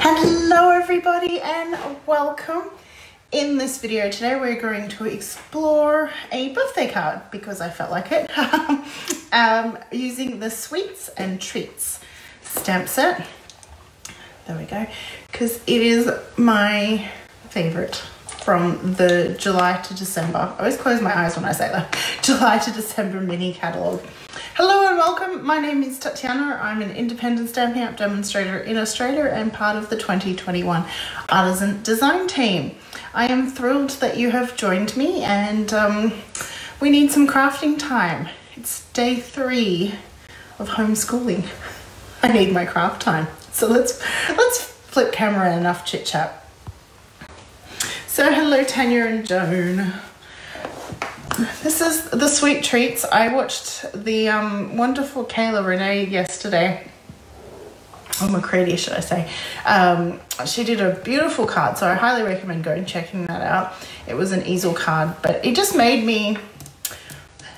Hello everybody and welcome. In this video today we're going to explore a birthday card because I felt like it using the Sweets and Treats stamp set. There we go, because it is my favorite from the July to December. I always close my eyes when I say that. July to December mini catalogue. Hello and welcome. My name is Tatiana. I'm an independent Stampin' Up! Demonstrator in Australia and part of the 2021 Artisan Design Team. I am thrilled that you have joined me and we need some crafting time. It's day 3 of homeschooling. I need my craft time. So let's flip camera and enough chit chat. So hello Tanya and Joan. This is the Sweet Treats. I watched the wonderful Kayla Renee yesterday, or McCready should I say. She did a beautiful card, so I highly recommend going and checking that out. It was an easel card, but it just made me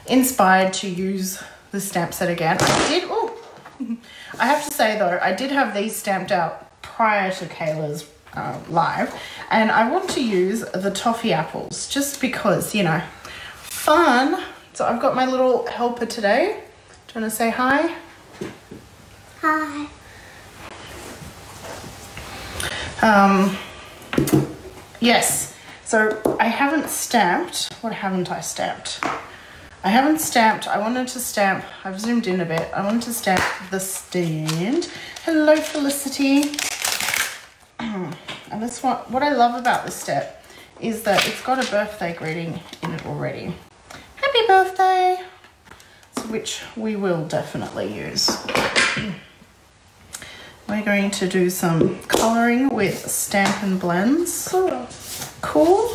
inspired to use the stamp set again. I have to say though, I did have these stamped out prior to Kayla's live, and I want to use the toffee apples just because, you know, fun. So I've got my little helper today. Do you want to say hi? Hi. Yes, so I haven't stamped. What haven't I stamped? I haven't stamped. I wanted to stamp. I've zoomed in a bit. I wanted to stamp the stand. Hello, Felicity. And this one, what I love about this step is that it's got a birthday greeting in it already. Happy birthday! So which we will definitely use. We're going to do some colouring with Stampin' Blends. Cool. Cool?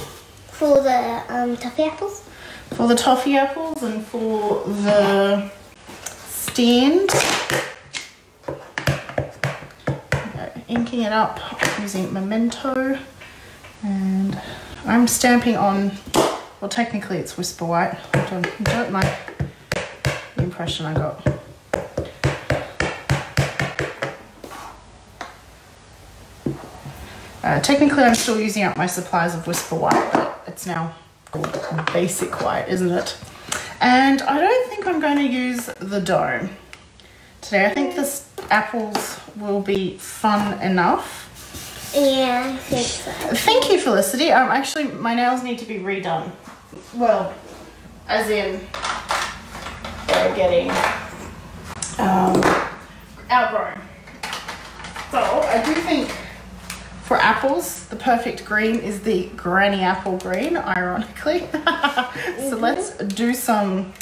For the toffee apples? For the toffee apples and for the stand. Inking it up using Memento, and I'm stamping on, well technically it's Whisper White. I don't like the impression I got. Technically I'm still using up my supplies of Whisper White, but it's now called Basic White, isn't it? And I don't think I'm going to use the dome today. I think the apples will be fun enough. Yeah, I think so. Thank you, Felicity. Actually, my nails need to be redone. Well, as in they're getting outgrown. So I do think for apples, the perfect green is the Granny Apple green, ironically. So let's do some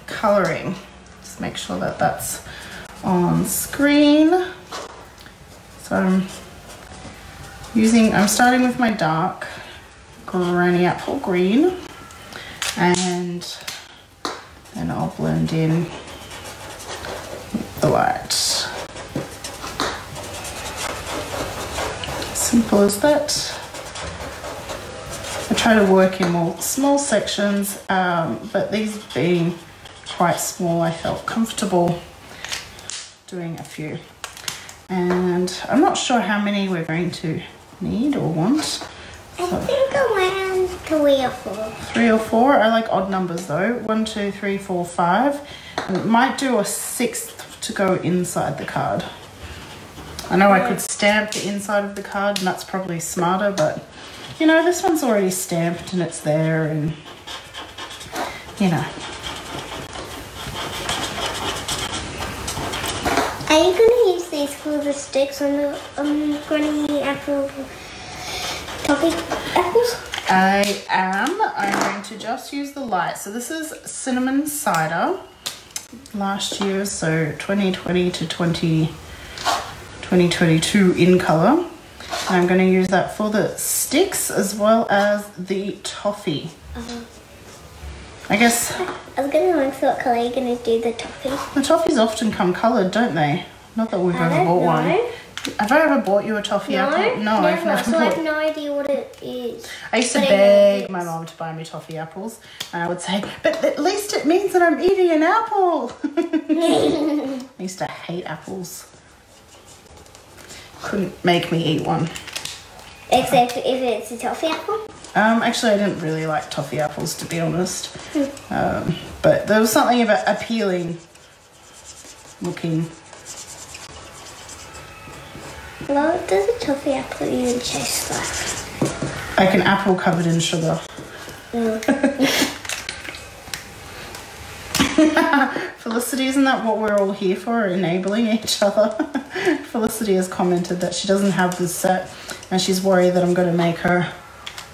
colouring. Just make sure that that's on screen. So I'm starting with my dark Granny Apple green, and then I'll blend in the white. Simple as that. I try to work in more small sections, but these being quite small, I felt comfortable doing a few. And I'm not sure how many we're going to need or want. So I think around 3 or 4. 3 or 4. I like odd numbers though. 1, 2, 3, 4, 5. And might do a 6th to go inside the card. I know I could stamp the inside of the card and that's probably smarter, but you know, this one's already stamped and it's there, and you know. Are you going to use these for the sticks on the Granny Apple toffee apples? I am. I'm going to just use the light. So this is Cinnamon Cider. Last year, so 2020 to 2022 in colour. And I'm going to use that for the sticks as well as the toffee. I guess... I was going to ask what colour you're going to do the toffee. The toffees often come coloured, don't they? Not that we've ever bought one. Have I ever bought you a toffee apple? No, I've never so bought. I have no idea what it is. I used to beg my mom to buy me toffee apples, and I would say, but at least it means that I'm eating an apple. I used to hate apples. couldn't make me eat one. Except if it's a toffee apple? Actually, I didn't really like toffee apples, to be honest. But there was something about appealing looking. What does a toffee apple even taste Like an apple covered in sugar. Felicity, isn't that what we're all here for? Enabling each other? Felicity has commented that she doesn't have this set and she's worried that I'm going to make her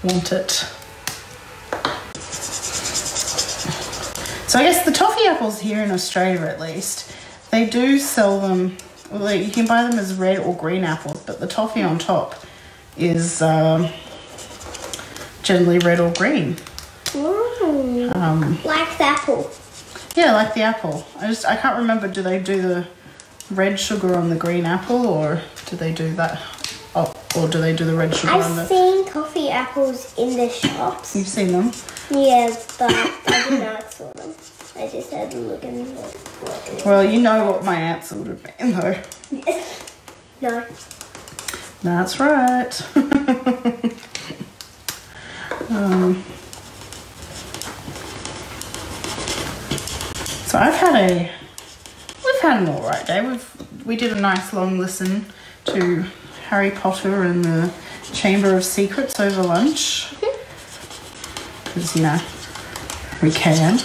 want it. So I guess the toffee apples here in Australia, at least, they do sell them. Well, you can buy them as red or green apples, but the toffee on top is generally red or green. Like the apple. Yeah, like the apple. I can't remember, do they do the red sugar on the green apple, or do they do that? Oh, or do they do the red sugar on the... I've seen toffee apples in the shops. You've seen them? Yeah, but I did not saw them. I just had to look and look. Well, you know what my answer would have been, though. No. That's right. So we've had an alright day. We did a nice long listen to Harry Potter and the Chamber of Secrets over lunch. Because, you know, we can.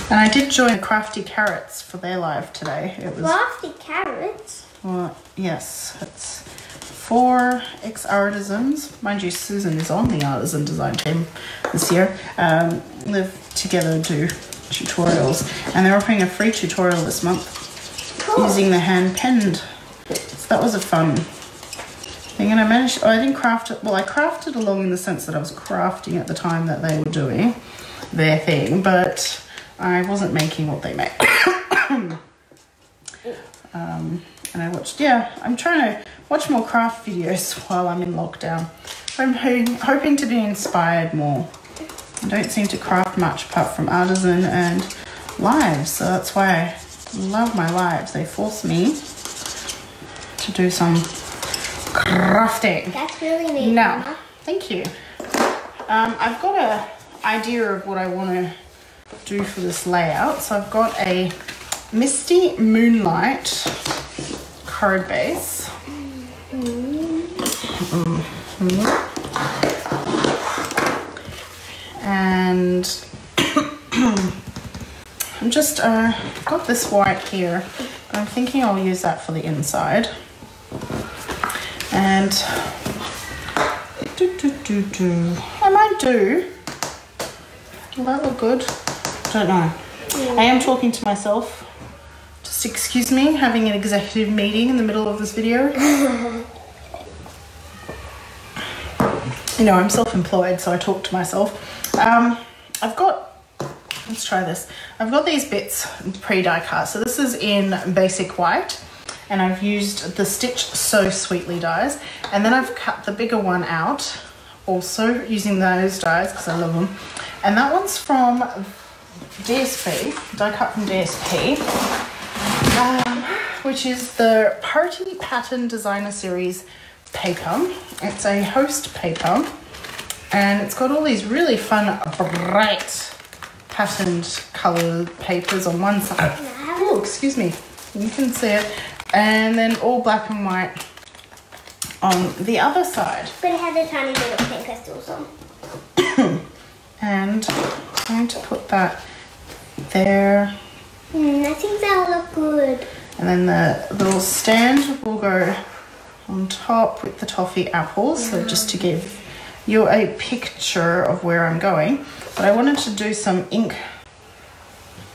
And I did join Crafty Carrots for their live today. It was Crafty Carrots? Well, yes, it's 4 ex-artisans. Mind you, Susan is on the artisan design team this year. Live together and do tutorials. And they're offering a free tutorial this month using the hand-penned. So that was a fun thing. And I managed, I didn't craft it, well, I crafted along in the sense that I was crafting at the time that they were doing their thing, but I wasn't making what they make. And I watched, I'm trying to watch more craft videos while I'm in lockdown. I'm hoping to be inspired more. I don't seem to craft much apart from artisan and lives, so that's why I love my lives. They force me to do some crafting. That's really neat. Now, Mama. thank you. I've got an idea of what I want to do for this layout. So I've got a Misty Moonlight card base. And I'm just got this white here. I'm thinking I'll use that for the inside. And I might do. Will that look good? Don't know. I am talking to myself. Just excuse me, having an executive meeting in the middle of this video. You know, I'm self-employed, so I talk to myself. I've got, let's try this. I've got these bits pre-die cut. So this is in basic white, and I've used the Stitch So Sweetly dies. And then I've cut the bigger one out, also using those dies because I love them. And that one's from DSP, die cut from DSP, which is the Party Pattern Designer Series paper. It's a host paper, and it's got all these really fun, bright, patterned coloured papers on one side. Oh, excuse me, you can see it. And then all black and white on the other side. But it had a tiny bit of pink crystals on. And I'm going to put that there. I think that'll look good. And then the little stand will go on top with the toffee apples. So just to give you a picture of where I'm going. But I wanted to do some ink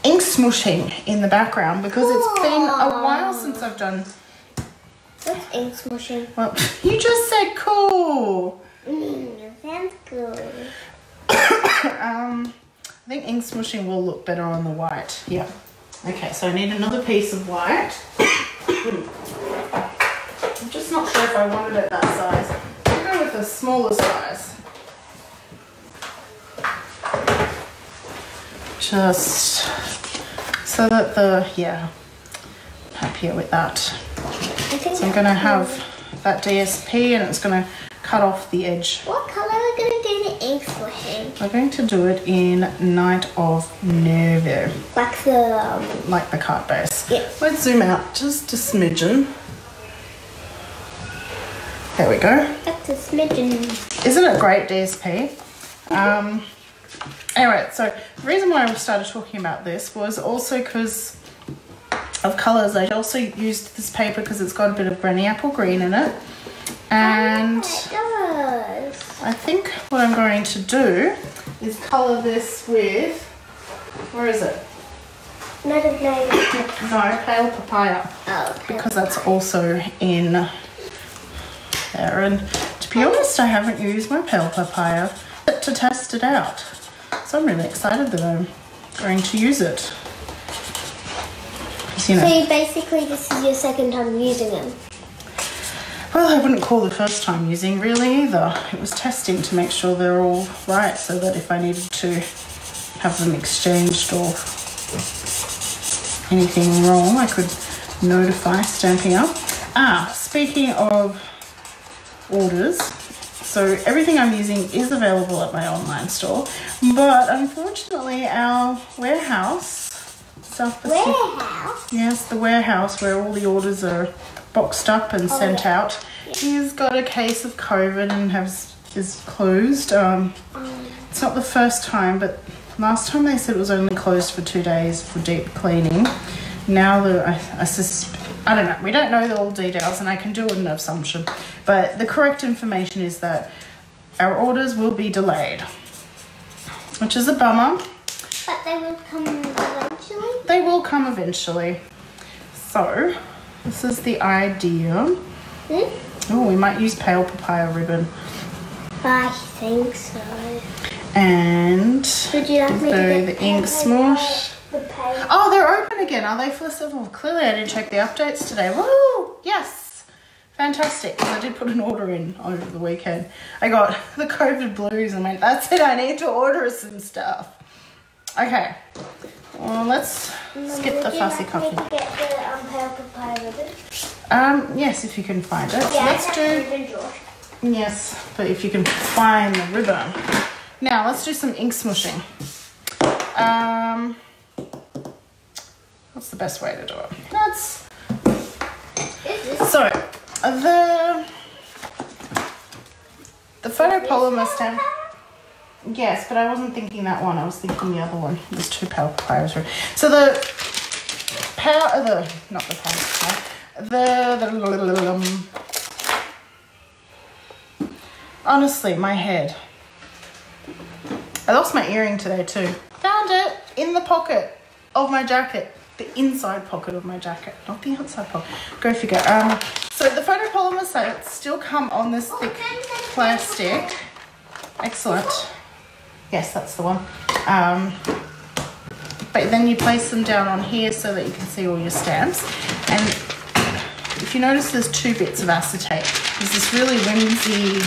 smooshing in the background because it's been a while since I've done. What's ink smooshing? Well, you just said cool. Sounds good. I think ink smooshing will look better on the white. Yeah. Okay, so I need another piece of white. I'm just not sure if I wanted it that size. I'll go with a smaller size. just so that happier with that. So I'm going to have that DSP and it's going to cut off the edge. What colour are we going to do the ink for him? We're going to do it in Night of Nervo. Like the card base. Yeah. Let's zoom out just a smidgen. There we go. That's a smidgen. Isn't it great, DSP? Anyway, so the reason why I started talking about this was also because of colours. I also used this paper because it's got a bit of granny apple green in it. And it does. I think what I'm going to do is colour this with, where is it? Night of Nervo. No, pale papaya. Oh, because that's also in there. And to be honest, I haven't used my pale papaya to test it out. So I'm really excited that I'm going to use it. You know, so basically this is your second time using them? well, I wouldn't call the first time using really either. It was testing to make sure they're all right so that if I needed to have them exchanged or anything wrong, I could notify Stampin' Up. Speaking of orders, so everything I'm using is available at my online store, but unfortunately our warehouse, yes, the warehouse where all the orders are boxed up and sent out, he's got a case of COVID and is closed. It's not the first time, but last time they said it was only closed for 2 days for deep cleaning. Now I don't know, we don't know all the details and I can do an assumption, but the correct information is that our orders will be delayed, which is a bummer. But they will come eventually? They will come eventually. So, this is the idea. Oh, we might use pale papaya ribbon. I think so. And would you like me to get the ink smoosh. Oh, they're open again. Are they for civil? Clearly I didn't check the updates today. Woo! Yes! Fantastic. Because I did put an order in over the weekend. I got the COVID blues and went, that's it, I need to order some stuff. Okay. Well, let's skip the fussy copy. Would you like me to get the pale papaya ribbon? Yes, if you can find it. Yeah, Let's do... Yes, but if you can find the ribbon. Now, let's do some ink smushing. What's the best way to do it? So, the photopolymer stamp. Yes, but I wasn't thinking that one. I was thinking the other one. There's two pale papayas. So honestly, my head. I lost my earring today too. Found it in the pocket of my jacket. The inside pocket of my jacket, not the outside pocket. Go figure. So the photopolymer sites still come on this thick plastic. Excellent. Yes, that's the one. But then you place them down on here so that you can see all your stamps. And if you notice, there's two bits of acetate. There's this really whimsy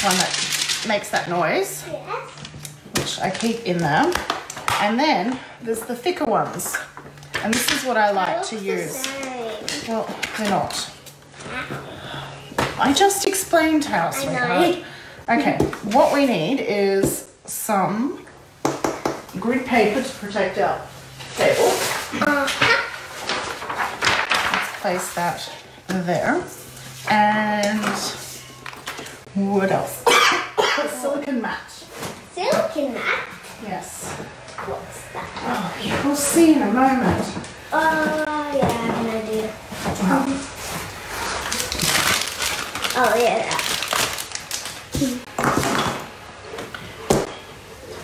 one that makes that noise, which I keep in there. And then there's the thicker ones. And this is what I like to use. Well, they're not. I just explained how, sweetheart. Okay, what we need is some grid paper to protect our table. Let's place that there. And what else? Silicon mat. Silicon mat? Yes. What's that? Oh, you will see in a moment. Yeah, I have an idea. Oh, yeah.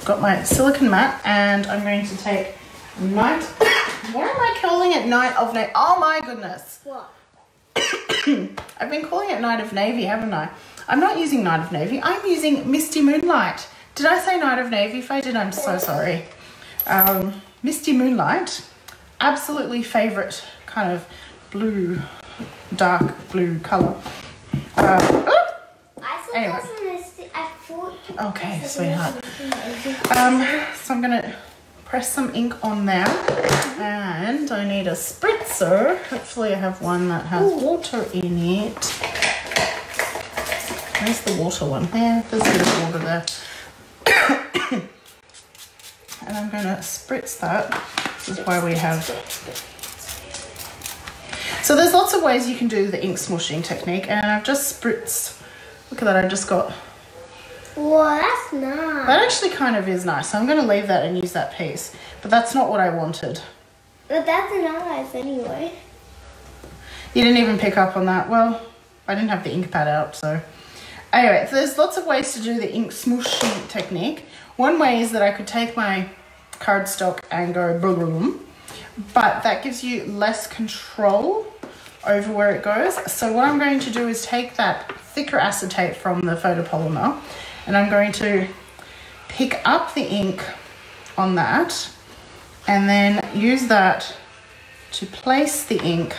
Got my silicon mat and I'm going to take night. What am I calling it? Night of Navy. Oh my goodness. What? I've been calling it Night of Navy, haven't I? I'm not using Night of Navy. I'm using Misty Moonlight. Did I say Night of Navy? If I did, I'm so sorry. Misty Moonlight. Absolutely favourite kind of blue, dark blue colour. Anyway. Okay, sweetheart. So I'm going to press some ink on there. And I need a spritzer. Hopefully I have one that has water in it. Where's the water one? Yeah, there's a bit of water there. And I'm going to spritz that. This is why we have... So there's lots of ways you can do the ink smooshing technique, and I've just spritzed. Look at that, I just got... Whoa, that's nice. That actually kind of is nice. So I'm going to leave that and use that piece. But that's not what I wanted. But that's nice anyway. You didn't even pick up on that. Well, I didn't have the ink pad out, so... Anyway, so there's lots of ways to do the ink smooshing technique. One way is that I could take my cardstock and go boom, but that gives you less control over where it goes. So what I'm going to do is take that thicker acetate from the photopolymer, and I'm going to pick up the ink on that and then use that to place the ink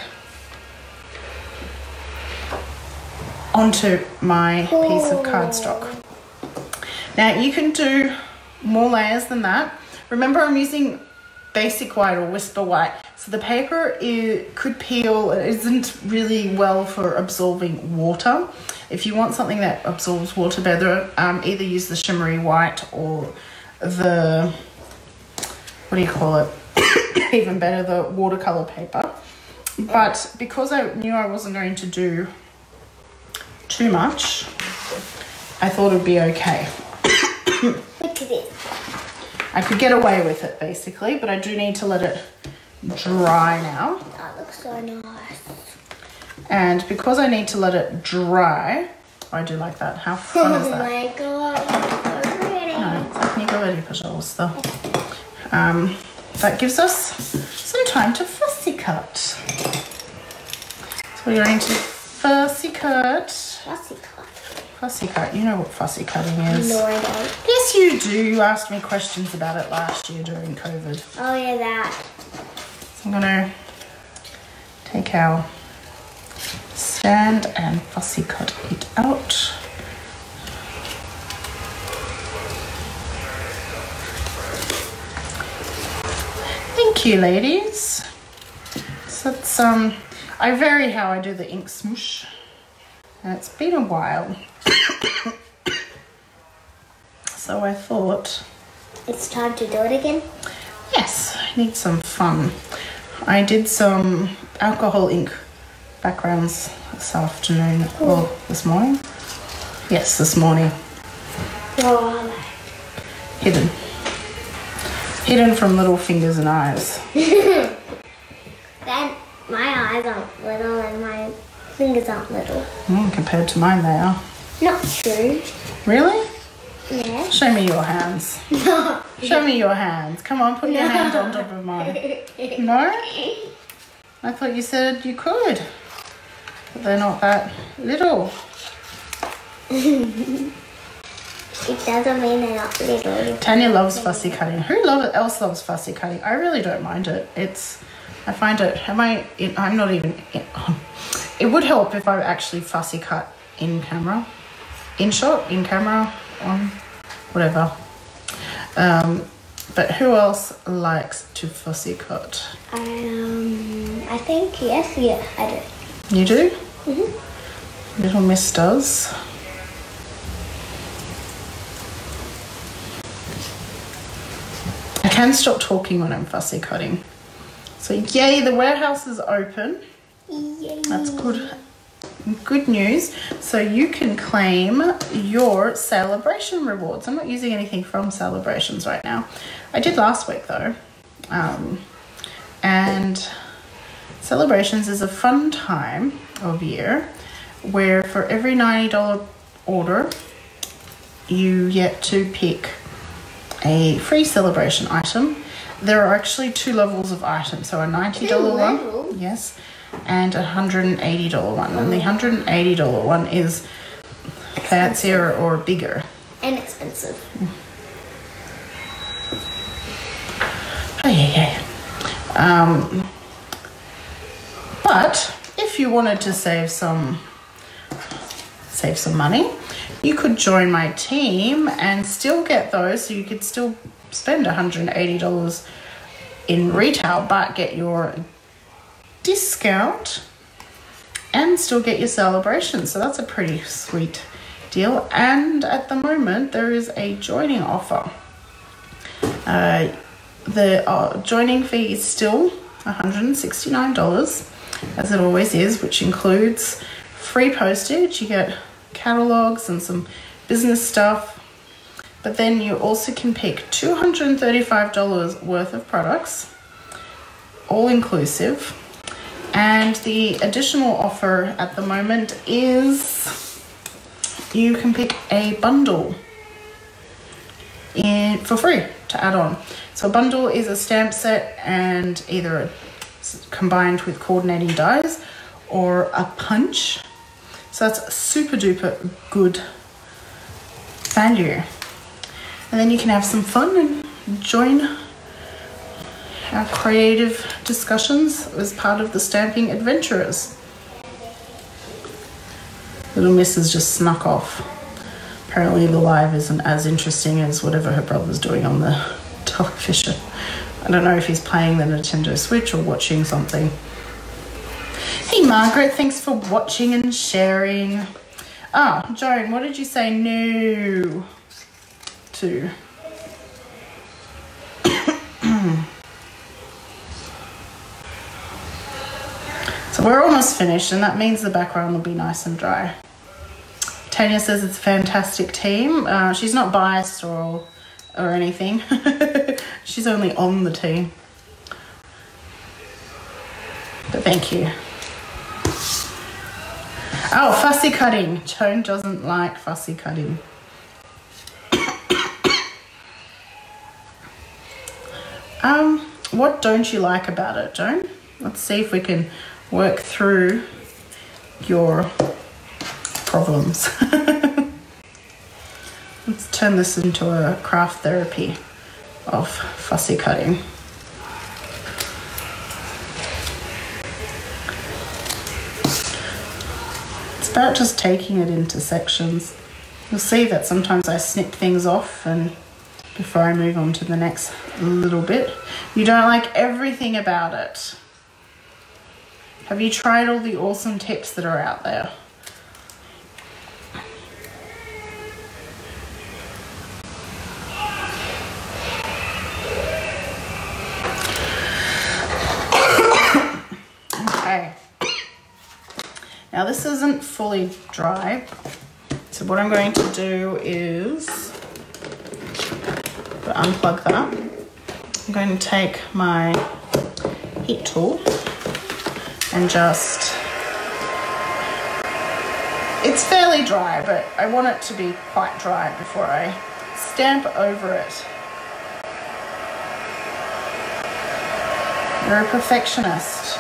onto my piece of cardstock. Now you can do more layers than that. Remember, I'm using basic white or whisper white, so the paper could peel. It isn't really well for absorbing water. If you want something that absorbs water better, either use the shimmery white or the, what do you call it, even better, the watercolor paper. But because I knew I wasn't going to do too much, I thought it would be okay. Look at it. I could get away with it basically, but I do need to let it dry now. That looks so nice. And because I need to let it dry, I do like that. How fun is that? Oh my god, so pretty. No, не говори, пожалуйста. That gives us some time to fussy cut. So we're going to fussy cut. Fussy cut. Fussy cut. You know what fussy cutting is. No, I don't. Yes, you do. You asked me questions about it last year during COVID. Oh yeah, that. So I'm going to take our stand and fussy cut it out. Thank you, ladies. So it's I vary how I do the ink smoosh, and it's been a while. So I thought It's time to do it again. yes, I need some fun. I did some alcohol ink backgrounds this afternoon, or this morning. Yes, this morning. Oh, Hidden from little fingers and eyes. then my eyes aren't little and my fingers aren't little. Compared to mine, they are. Not true. Really? Yeah. Show me your hands. No. Show me your hands. Come on, put your hands on top of mine. No? I thought you said you could. But they're not that little. It doesn't mean they're not little. Tanya loves fussy cutting. Who else loves fussy cutting? I really don't mind it. I find it, I'm not even, it would help if I actually fussy cut in camera, in camera, on whatever. But who else likes to fussy cut? I think yes, yeah, I do. You do? Mm-hmm. Little Miss does. I can stop talking when I'm fussy cutting. So yay, the warehouse is open. Yay. That's good. Good news. So you can claim your celebration rewards. I'm not using anything from celebrations right now. I did last week though. And celebrations is a fun time of year where for every $90 order you get to pick a free celebration item. There are actually 2 levels of items. So a $90 one, yes, and a $180 one. And the $180 one is fancier or bigger. And expensive. Oh yeah. But if you wanted to save some money, you could join my team and still get those. So you could still spend $180 in retail, but get your discount and still get your celebration. So that's a pretty sweet deal. And at the moment there is a joining offer. The joining fee is still $169, as it always is, which includes free postage. You get catalogs and some business stuff, but then you also can pick $235 worth of products, all inclusive. And the additional offer at the moment is you can pick a bundle for free to add on. So a bundle is a stamp set and either combined with coordinating dies or a punch. So that's super duper good value. And then you can have some fun and join our creative discussions as part of the Stamping Adventurers. Little Miss has just snuck off. Apparently the live isn't as interesting as whatever her brother's doing on the television. I don't know if he's playing the Nintendo Switch or watching something. Hey Margaret, thanks for watching and sharing. Ah, Joan, what did you say no to? So we're almost finished, and that means the background will be nice and dry. Tanya says it's a fantastic team. She's not biased or anything. She's only on the team. But thank you. Oh, fussy cutting. Joan doesn't like fussy cutting. What don't you like about it, Joan? Let's see if we can work through your problems. Let's turn this into a craft therapy of fussy cutting. It's about just taking it into sections. You'll see that sometimes I snip things off and before I move on to the next little bit. You don't like everything about it. Have you tried all the awesome tips that are out there? Okay. Now this isn't fully dry, so what I'm going to do is unplug that. I'm going to take my heat tool and just, it's fairly dry, but I want it to be quite dry before I stamp over it. You're a perfectionist.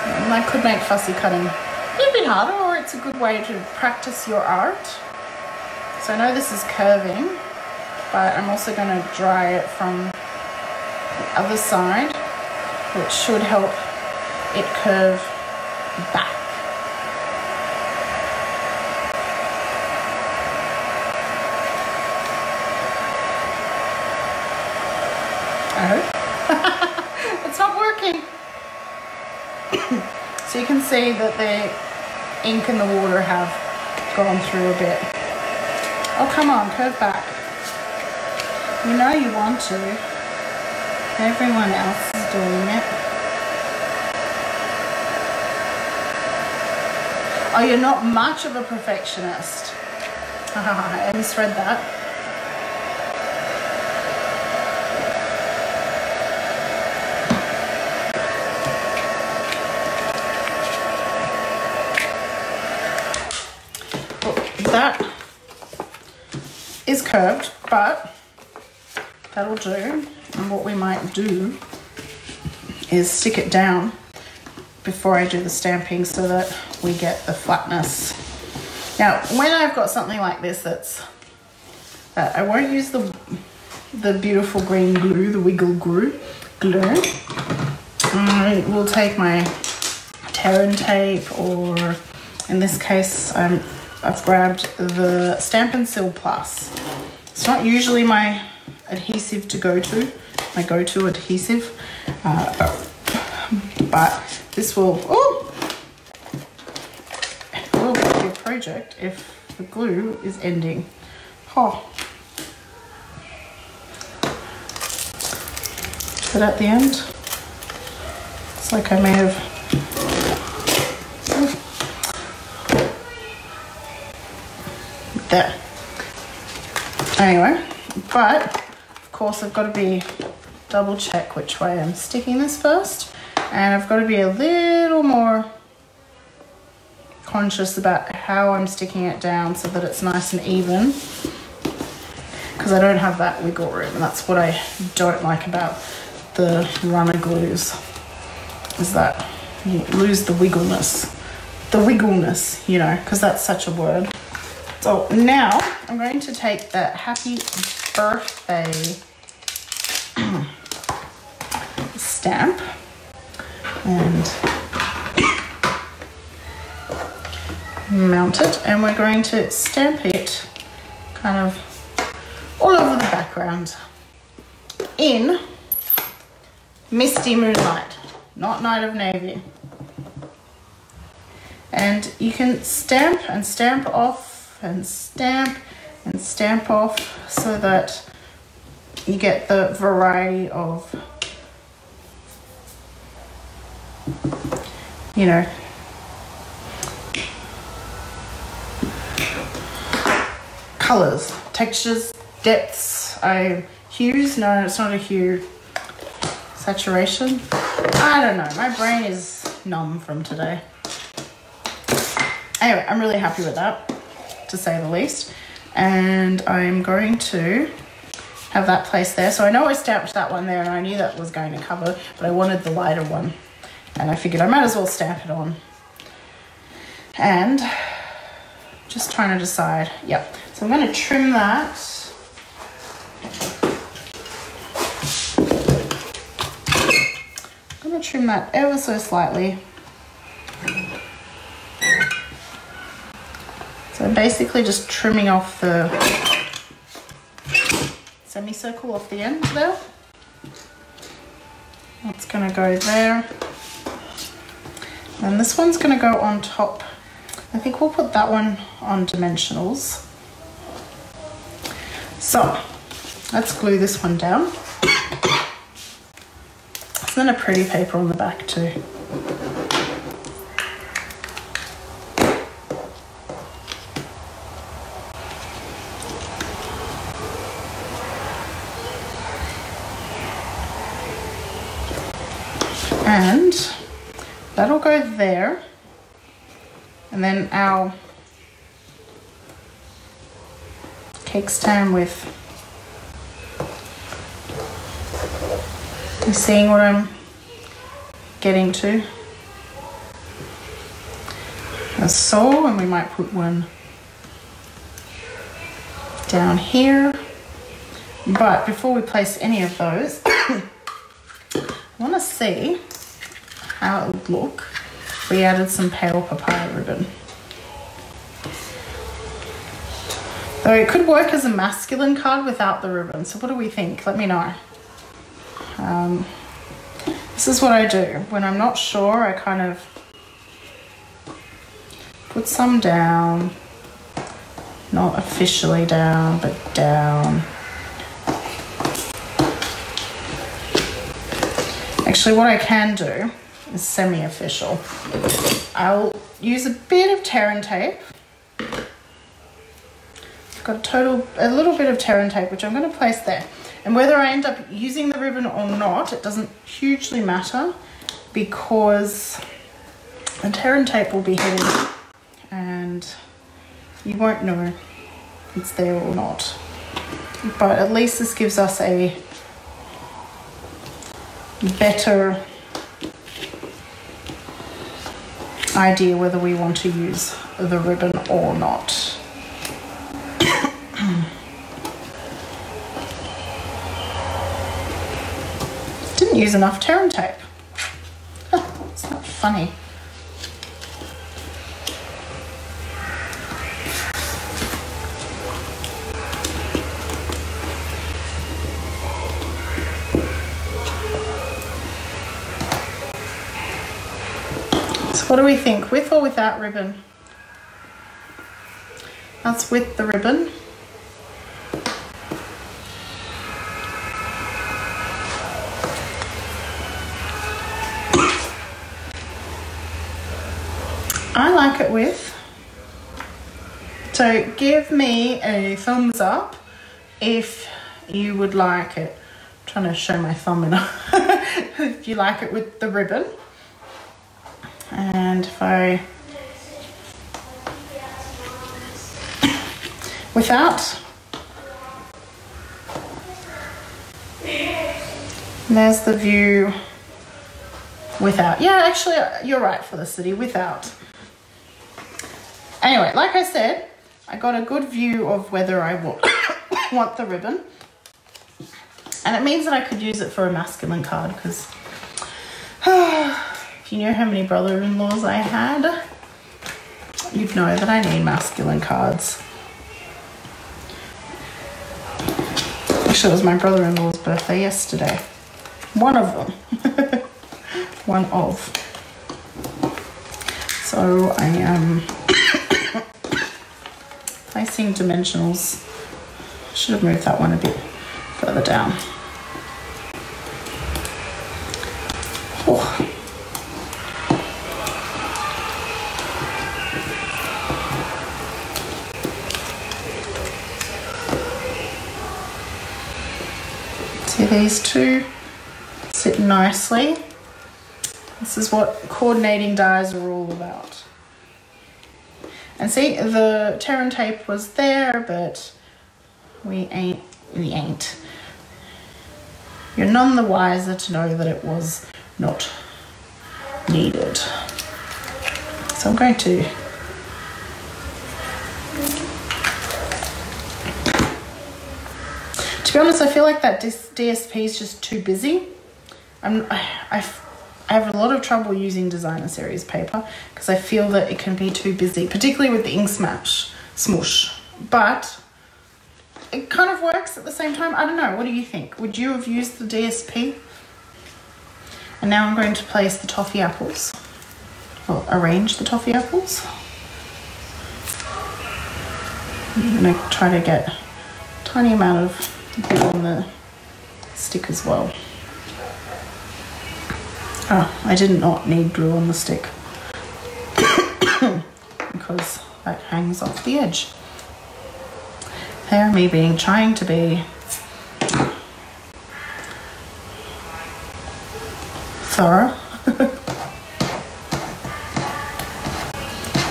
And that could make fussy cutting a little bit harder, or it's a good way to practice your art. So I know this is curving, but I'm also going to dry it from the other side, which should help it curve back. I hope. It's not working. So you can see that the ink and the water have gone through a bit. Oh, come on, curve back. You know you want to. Everyone else is doing it. Oh, you're not much of a perfectionist. I misread that. That is curved, but that'll do. And what we might do is stick it down before I do the stamping so that we get the flatness. Now, when I've got something like this I won't use the beautiful green glue, the wiggle glue. I will take my Terran tape, or in this case, I've grabbed the Stampin' Seal Plus. It's not usually my adhesive to go to, my go-to adhesive. But this will, it will be a project if the glue is ending. Oh. But at the end, it's like I may have, there. Anyway, but of course I've got to be double check which way I'm sticking this first, and I've got to be a little more conscious about how I'm sticking it down so that it's nice and even, because I don't have that wiggle room, and that's what I don't like about the runner glues, is that you lose the wiggleness, you know, because that's such a word. So now I'm going to take the happy birthday stamp and mount it, and we're going to stamp it kind of all over the background in Misty Moonlight, not Night of Navy. And you can stamp and stamp off and stamp and stamp off so that you get the variety of, you know, colors, textures, depths, hues. No, it's not a hue. Saturation. I don't know. My brain is numb from today. Anyway, I'm really happy with that, to say the least. And I'm going to have that placed there. So I know I stamped that one there and I knew that was going to cover, but I wanted the lighter one. And I figured I might as well stamp it on. And just trying to decide. Yep. So I'm going to trim that. I'm going to trim that ever so slightly. So I'm basically just trimming off the semicircle off the end there. That's going to go there. And this one's going to go on top. I think we'll put that one on dimensionals. So let's glue this one down. And then a pretty paper on the back too. And that'll go there. And then our cake stand with, you seeing what I'm getting to? As so, and we might put one down here. But before we place any of those, I want to see how it would look if we added some pale papaya ribbon. Though it could work as a masculine card without the ribbon. So what do we think? Let me know. This is what I do. When I'm not sure, I kind of put some down. Not officially down, but down. Actually, what I can do is semi-official. I'll use a bit of tear and tape. I've got a little bit of tear and tape, which I'm going to place there. And whether I end up using the ribbon or not, it doesn't hugely matter, because the tear and tape will be hidden and you won't know if it's there or not. But at least this gives us a better idea whether we want to use the ribbon or not. Didn't use enough tear and tape. It's not funny. So what do we think, with or without ribbon? That's with the ribbon. I like it with. So give me a thumbs up if you would like it. I'm trying to show my thumb in if you like it with the ribbon. And if I without, there's the view without. Yeah, actually you're right, Felicity, without. Anyway, like I said, I got a good view of whether I want the ribbon. And it means that I could use it for a masculine card, because if you knew how many brother-in-laws I had, you'd know that I need masculine cards. Actually, it was my brother-in-law's birthday yesterday. One of them. One of. So I am placing dimensionals. Should have moved that one a bit further down. Oh. See these two sit nicely. This is what coordinating dies are all about. And see, the tear and tape was there, but we ain't. You're none the wiser to know that it was not needed. So I'm going to be honest, I feel like that DSP is just too busy. I have a lot of trouble using designer series paper because I feel that it can be too busy, particularly with the ink smoosh. But it kind of works at the same time. I don't know. What do you think? Would you have used the DSP? And now I'm going to place the toffee apples. Or arrange the toffee apples. I'm going to try to get a tiny amount of glue on the stick as well. Oh, I did not need glue on the stick because that hangs off the edge. There, me trying to be thorough.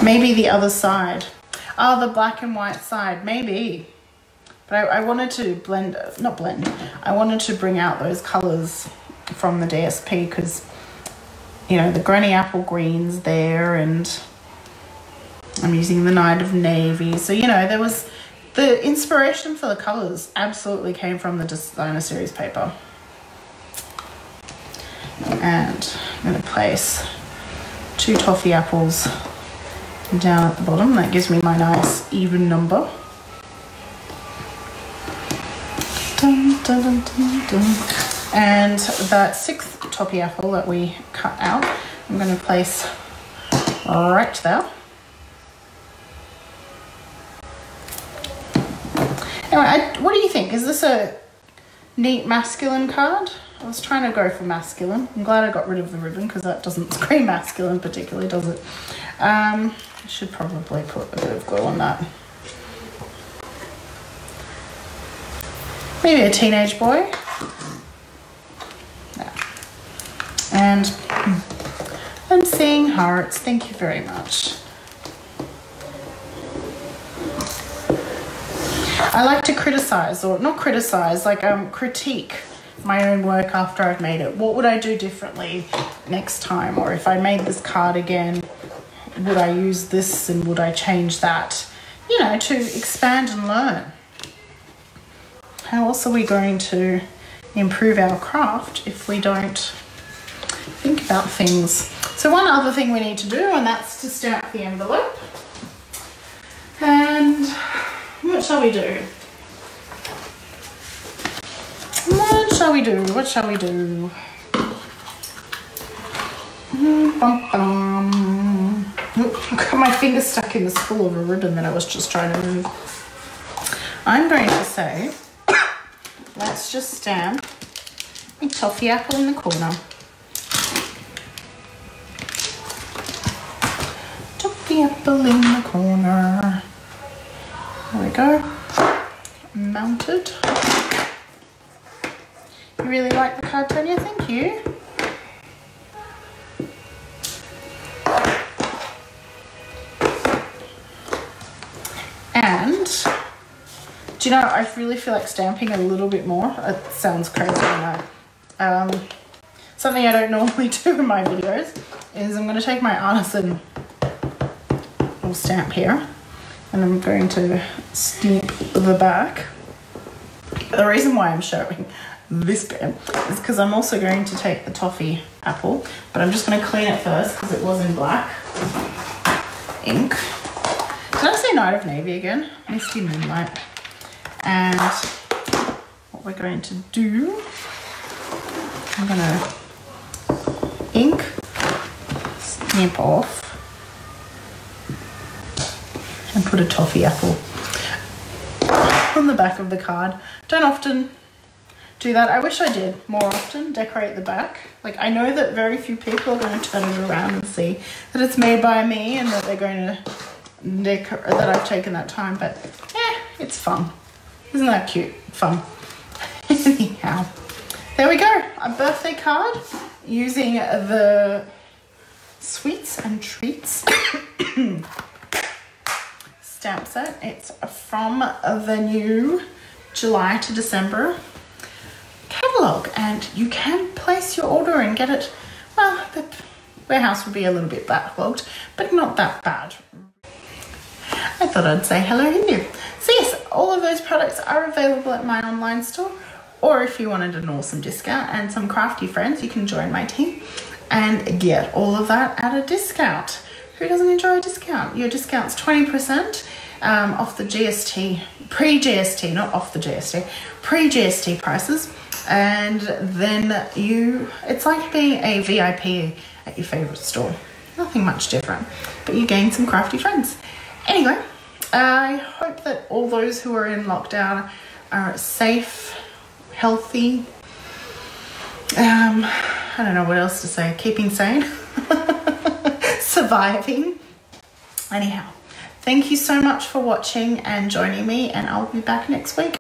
Maybe the other side. Oh, the black and white side, maybe. But I wanted to I wanted to bring out those colours from the DSP because, you know, the granny apple green's there and I'm using the night of navy. So, you know, there was the inspiration for the colours absolutely came from the designer series paper. And I'm going to place 2 toffee apples down at the bottom. That gives me my nice even number. Dun, dun, dun, dun, dun. And that 6th toffee apple that we cut out, I'm going to place right there. Anyway, what do you think? Is this a neat masculine card? I was trying to go for masculine. I'm glad I got rid of the ribbon because that doesn't scream masculine particularly, does it? I should probably put a bit of glue on that. Maybe a teenage boy. Yeah. And I'm seeing hearts. Thank you very much. I like to criticize, or not criticize, like critique my own work after I've made it. What would I do differently next time? Or if I made this card again, would I use this and would I change that? You know, to expand and learn. How else are we going to improve our craft if we don't think about things? So one other thing we need to do, and that's to stamp the envelope. And what shall we do? What shall we do? What shall we do? Bum, bum. I've got my finger stuck in the spool of a ribbon that I was just trying to move. I'm going to say, let's just stamp a toffee apple in the corner. Toffee apple in the corner. There we go. Mounted. You really like the card, Tanya? Thank you. And do you know, I really feel like stamping a little bit more. It sounds crazy, I know. Something I don't normally do in my videos is I'm going to take my artisan little stamp here and I'm going to stamp the back. The reason why I'm showing this bit is because I'm also going to take the toffee apple, but I'm just going to clean it first because it was in black ink. Did I say Night of Navy again? Misty Moonlight. And what we're going to do, I'm going to ink, snip off, and put a toffee apple on the back of the card. Don't often do that. I wish I did more often, decorate the back. Like, I know that very few people are going to turn it around and see that it's made by me and that they're going to that I've taken that time, but yeah, it's fun. Isn't that cute? Fun. Anyhow, there we go. A birthday card using the Sweets and Treats stamp set. It's from the new July to December catalogue, and you can place your order and get it. Well, the warehouse would be a little bit backlogged, but not that bad. I thought I'd say hello Hindu. So yes, all of those products are available at my online store, or if you wanted an awesome discount and some crafty friends, you can join my team and get all of that at a discount. Who doesn't enjoy a discount? Your discount's 20% off the GST, pre-GST, not off the GST, pre-GST prices. And then it's like being a VIP at your favorite store. Nothing much different, but you gain some crafty friends. Anyway, I hope that all those who are in lockdown are safe, healthy. I don't know what else to say. Keeping sane, surviving. Anyhow, thank you so much for watching and joining me, and I'll be back next week.